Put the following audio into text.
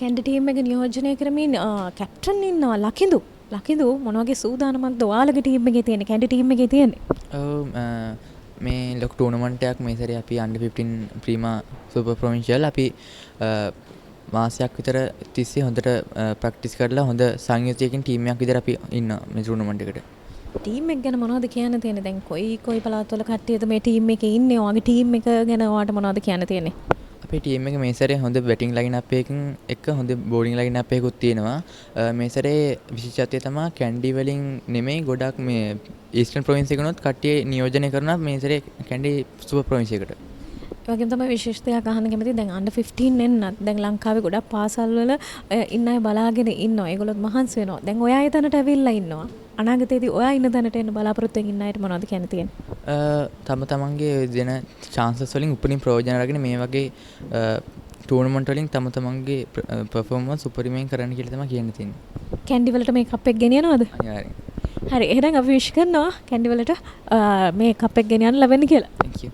Kandy team එක නියෝජනය කරමින් කැප්ටන් ඉන්නවා ලකිඳු මොන වගේ සූදානමක්ද ඔයාලගේ ටීම් එකේ තියෙන්නේ කැන්ඩි ටීම් එකේ තියෙන්නේ? ඔව් මේ ලොකු ටූර්නමන්ට් එකක් මේ සැරේ අපි under 15 ප්‍රීමා සුපර් ප්‍රොවින්ෂියල් අපි මාසයක් විතර තිස්සේ හොඳට ප්‍රැක්ටිස් කරලා හොඳ සංයුතියකින් ටීම් එකක් විතර අපි ඉන්නවා මේ ටූර්නමන්ට් එකට. ටීම් එක ගැන මොනවද කියන්න තියෙන්නේ? දැන් කොයි පළාත්වල කට්ටියද මේ ටීම් එකේ ඉන්නේ? ඔයාගේ ටීම් එක ගැන ඔයාට මොනවද කියන්න තියෙන්නේ? අපේ ටීම් එක මේ සැරේ හොඳ බැටිං ලයින් අප් එකකින් එක හොඳ බෝලිං ලයින් අප් එකකුත් තියෙනවා. මේ සැරේ විශේෂත්වය තමයි කැන්ඩි වලින් නෙමෙයි ගොඩක් මේ ඊස්ටර්න් ප්‍රොවින්ස් එකනොත් කට්ටිය නියෝජනය කරනවා මේ සැරේ කැන්ඩි සුපර් ප්‍රොවින්ස් එකට. ඒ වගේම තමයි විශේෂ දෙයක් අහන්න කැමතියි. දැන් under 15 එන්නත් දැන් ලංකාවේ ගොඩක් පාසල් වල ඉන්න අය බලාගෙන ඉන්නවා. ඒගොල්ලොත් මහන්සි වෙනවා. දැන් ඔයා ඒ තැනට ඇවිල්ලා ඉන්නවා. අනාගතයේදී ඔයා ඉන්න තැනට එන්න බලාපොරොත්තු වෙන ඉන්න අයට මොනවද කියන්න තියෙන්නේ? තමන්ගේ දෙන චාන්සස් වලින් උපරිම ප්‍රයෝජන අරගෙන මේ වගේ ටූර්නමන්ට් වලින් තමන්ගේ පර්ෆෝමන්ස් උපරිමයෙන් කරන්න කියලා තමයි කියන්න තියෙන්නේ. කැන්ඩි වලට මේ කප් එක ගෙනියනවද? අනිවාර්යෙන්. හරි එහෙනම් අපි විශ් කරනවා කැන්ඩි වලට මේ කප් එක ගෙනියන්න ලැබෙන්න කියලා. Thank you.